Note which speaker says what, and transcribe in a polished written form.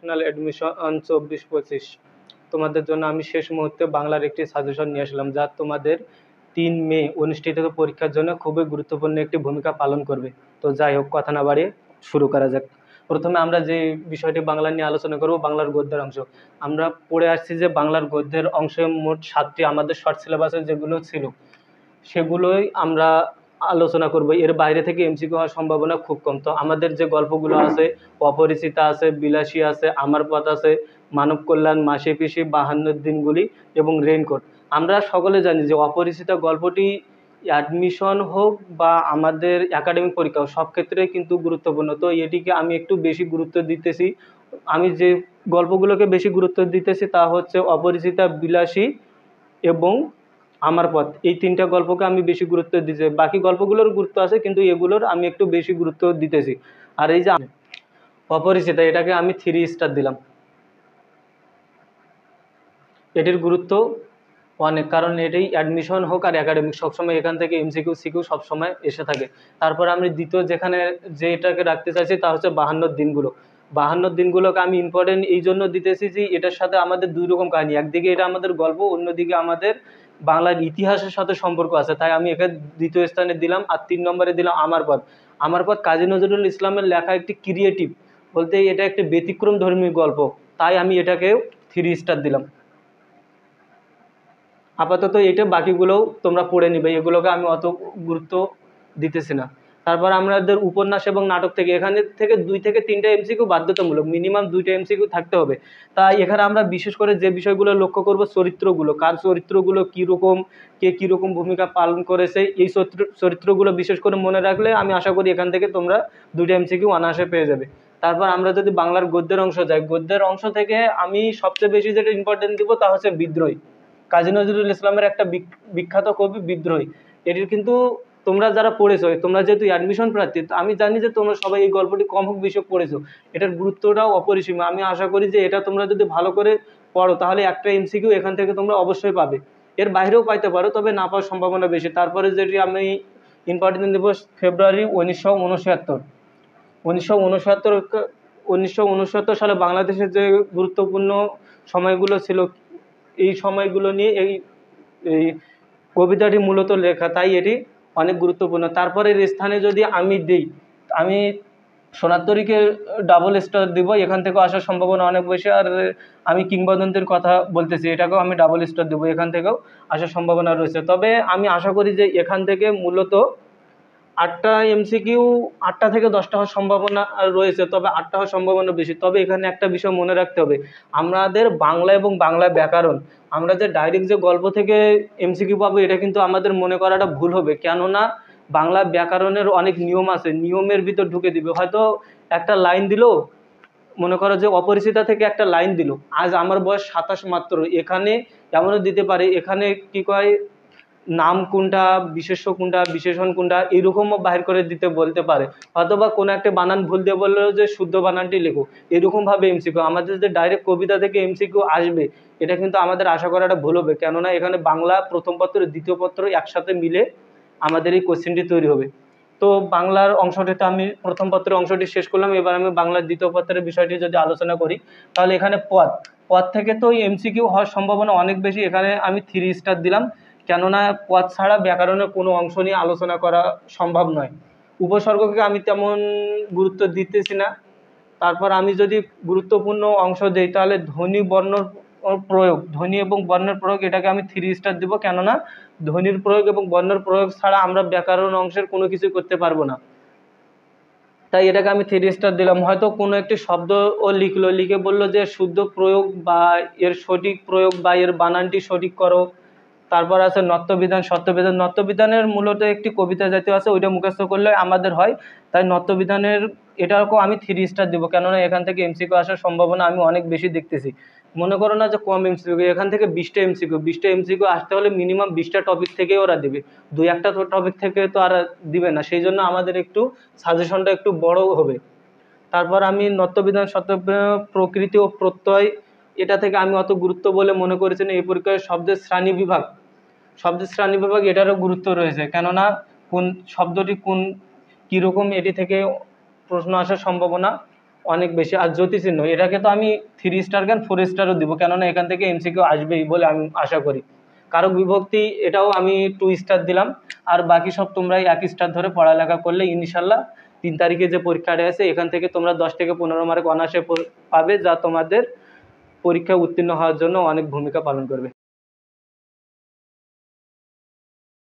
Speaker 1: Sessional admission 24-25 তোমাদের জন্য আমি শেষ মুহূর্তে বাংলার একটি সাজেশন নিয়ে আসলাম, যা তোমাদের 3 মে অনুষ্ঠিত পরীক্ষার জন্য খুবই গুরুত্বপূর্ণ একটি ভূমিকা পালন করবে। তো যাই হোক, কথা না বাড়িয়ে শুরু করা যাক। প্রথমে আমরা যে বিষয়টি বাংলা নিয়ে আলোচনা করব, বাংলার গদ্যের অংশ। আমরা পড়ে আসছি যে বাংলার গদ্যের অংশে মোট 7টি আমাদের শর্ট সিলেবাসে যেগুলো ছিল সেগুলোই আমরা আলোচনা করব। এর বাইরে থেকে এমসিকিউ হওয়ার সম্ভাবনা খুব কম। তো আমাদের যে গল্পগুলো আছে, অপরিচিতা আছে, বিলাসী আছে, আমার পথ আছে, মানব কল্যাণ, মাসি পিসি, 52 দিনগুলি এবং রেইনকোট। আমরা সকলে জানি যে অপরিচিতা গল্পটি অ্যাডমিশন হোক বা আমাদের একাডেমিক পরীক্ষা হোক, সব ক্ষেত্রেই কিন্তু গুরুত্বপূর্ণ। তো এটিকে আমি একটু বেশি গুরুত্ব দিতেছি। আমি যে গল্পগুলোকে বেশি গুরুত্ব দিতেছি তা হচ্ছে অপরিচিতা, বিলাসী এবং আমার পথ। এই 3টা গল্পকে আমি বেশি গুরুত্ব দিতেছি। বাকি গল্পগুলোর গুরুত্ব আছে, কিন্তু এগুলোর আমি একটু বেশি গুরুত্ব দিতেছি। আর এই যে অপরিচিতা, এটাকে আমি 3 স্টার দিলাম। এটির গুরুত্ব অনেক, কারণ এটি অ্যাডমিশন হোক আর একাডেমিক সবসময় এখান থেকে এমসিকিউ সিকিউ সবসময় এসে থাকে। তারপর আমি দ্বিতীয় যেটাকে রাখতে চাইছি তা হচ্ছে 52 দিনগুলো। 52 দিনগুলোকে আমি ইম্পর্টেন্ট এই জন্য দিতেছি যে এটার সাথে আমাদের 2 রকম কাহিনী। একদিকে এটা আমাদের গল্প, অন্যদিকে আমাদের বাংলার ইতিহাসের সাথে সম্পর্ক আছে, তাই আমি একে দ্বিতীয় স্থানে দিলাম। আর 3 নম্বরে দিলাম আমার পথ। আমার পথ কাজী নজরুল ইসলামের লেখা একটি ক্রিয়েটিভ, বলতে এটা একটি ব্যতিক্রম ধর্মী গল্প, তাই আমি এটাকে 3 স্টার দিলাম। আপাতত এটা, বাকিগুলোও তোমরা পড়ে নিবে, এগুলোকে আমি অত গুরুত্ব দিতেছি না। তারপর আমাদের উপন্যাস এবং নাটক থেকে, এখানে থেকে 2 থেকে 3টা এমসিকিউ বাধ্যতামূলক, মিনিমাম 2টা এমসিকিউ থাকতে হবে। তাই এখানে আমরা বিশেষ করে যে বিষয়গুলো লক্ষ্য করব, চরিত্রগুলো, কার চরিত্রগুলো কীরকম, কে কীরকম ভূমিকা পালন করেছে, এই চরিত্রগুলো বিশেষ করে মনে রাখলে আমি আশা করি এখান থেকে তোমরা 2টা এমসিকিউ অনায়াসে পেয়ে যাবে। তারপর আমরা যদি বাংলার গদ্যের অংশ যাই, গদ্যের অংশ থেকে আমি সবচেয়ে বেশি যেটা ইম্পর্টেন্ট দিব তা হচ্ছে বিদ্রোহী। কাজী নজরুল ইসলামের একটা বিখ্যাত কবি বিদ্রোহী। এটির কিন্তু তোমরা যারা পড়েছো, তোমরা যেহেতু অ্যাডমিশন প্রার্থী, আমি জানি যে তোমরা সবাই এই গল্পটি কম হোক বেশি পড়েছো, এটার গুরুত্বটাও অপরিসীম। আমি আশা করি যে এটা তোমরা যদি ভালো করে পড়ো তাহলে একটা এমসিকিউ এখান থেকে তোমরা অবশ্যই পাবে। এর বাইরেও পাইতে পারো, তবে না পাওয়ার সম্ভাবনা বেশি। তারপরে যেটি আমি ইম্পর্টেন্ট দেব, ফেব্রুয়ারি 1969। 1969 সালে বাংলাদেশের যে গুরুত্বপূর্ণ সময়গুলো ছিল, এই সময়গুলো নিয়ে এই কবিতাটি মূলত লেখা, তাই এটি অনেক গুরুত্বপূর্ণ। তারপরের স্থানে যদি আমি দিই, আমি সোনার ডাবল স্টার দিব, এখান থেকেও আসার সম্ভাবনা অনেক বেশি। আর আমি কিংবদন্তির কথা বলতেছি, এটাকেও আমি ডাবল স্টার দেবো, এখান থেকেও আসার সম্ভাবনা রয়েছে। তবে আমি আশা করি যে এখান থেকে মূলত 8টা এমসিকিউ, 8টা থেকে 10টা হওয়ার সম্ভাবনা রয়েছে, তবে 8টা হওয়ার সম্ভাবনা বেশি। তবে এখানে একটা বিষয় মনে রাখতে হবে, আমাদের বাংলা এবং বাংলা ব্যাকরণ, আমরা যে ডাইরেক্ট যে গল্প থেকে এমসিকিউ পাবো এটা কিন্তু আমাদের মনে করাটা ভুল হবে। কেননা বাংলা ব্যাকরণের অনেক নিয়ম আছে, নিয়মের ভিতর ঢুকে দিবে। হয়তো একটা লাইন দিল, মনে করো যে অপরিচিতা থেকে একটা লাইন দিল, আজ আমার বয়স 27 মাত্র, এখানে এমনও দিতে পারে, এখানে কি কয় নাম কোনটা, বিশেষ্য কোনটা, বিশেষণ কোনটা, এরকমও বাহির করে দিতে বলতে পারে। অথবা কোনো একটা বানান ভুল দিয়ে বললো যে শুদ্ধ বানানটি লেখো, এরকমভাবে এমসিকিউ। আমাদের যে ডাইরেক্ট কবিতা থেকে এমসিকিউ আসবে এটা কিন্তু আমাদের আশা করাটা ভুল হবে, কেননা এখানে বাংলা প্রথম পত্র দ্বিতীয় পত্র একসাথে মিলে আমাদের এই কোশ্চেনটি তৈরি হবে। তো বাংলার অংশটিতে আমি প্রথম পত্রের অংশটি শেষ করলাম। এবার আমি বাংলার দ্বিতীয় পত্রের বিষয়টি যদি আলোচনা করি, তাহলে এখানে পদ পদ থেকে তো এমসিকিউ হওয়ার সম্ভাবনা অনেক বেশি, এখানে আমি 3 স্টার দিলাম। কেননা পদ ছাড়া ব্যাকরণের কোনো অংশ নিয়ে আলোচনা করা সম্ভব নয়। উপসর্গকে আমি তেমন গুরুত্ব দিতেছি না। তারপর আমি যদি গুরুত্বপূর্ণ অংশ দিই, তাহলে ধ্বনি বর্ণ প্রয়োগ, ধ্বনি এবং বর্ণের প্রয়োগ, এটাকে আমি 3 স্টার দেবো। কেননা ধ্বনির প্রয়োগ এবং বর্ণের প্রয়োগ ছাড়া আমরা ব্যাকরণ অংশের কোনো কিছু করতে পারবো না, তাই এটাকে আমি 3 স্টার দিলাম। হয়তো কোনো একটি শব্দ ও লিখে বললো যে শুদ্ধ প্রয়োগ বা এর সঠিক প্রয়োগ বা এর বানানটি সঠিক করো। তারপর আছে নত্যবিধান, সত্যবিধান। নত্যবিধানের মূলত একটি কবিতা জাতীয় আছে, ওইটা মুখস্থ করলে আমাদের হয়, তাই নত্যবিধানের এটাকেও আমি 3 স্টার দেবো। কেননা এখান থেকে এমসিকিউ আসার সম্ভাবনা আমি অনেক বেশি দেখতেছি। মনে করো না যে কম এমসিকিউ, এখান থেকে 20টা এমসিকিউ আসতে হলে মিনিমাম 20টা টপিক থেকেই ওরা দিবে, 2-1টা টপিক থেকে তো আর দিবে না। সেই জন্য আমাদের একটু সাজেশনটা একটু বড় হবে। তারপর আমি নত্যবিধান, সত্যবিধান, প্রকৃতি ও প্রত্যয়, এটা থেকে আমি অত গুরুত্ব বলে মনে করেছি না। এই পরীক্ষায় শব্দের শ্রেণী বিভাগ এটারও গুরুত্ব রয়েছে, কেননা কোন শব্দটি কীরকম, এটি থেকে প্রশ্ন আসার সম্ভাবনা অনেক বেশি। আর জ্যোতিচিহ্ন এটাকে তো আমি 3 স্টার কেন 4 স্টারও দিব, কেননা এখান থেকে এমসিকিউ আসবেই বলে আমি আশা করি। কারক বিভক্তি এটাও আমি 2 স্টার দিলাম। আর বাকি সব তোমরা 1 স্টার ধরে পড়ালেখা করলে ইনশাল্লাহ 3 তারিখে যে পরীক্ষাটা আছে এখান থেকে তোমরা 10 থেকে 15 মার্ক অনায়াসে পাবে, যা তোমাদের পরীক্ষা উত্তীর্ণ হওয়ার জন্য অনেক ভূমিকা পালন করবে।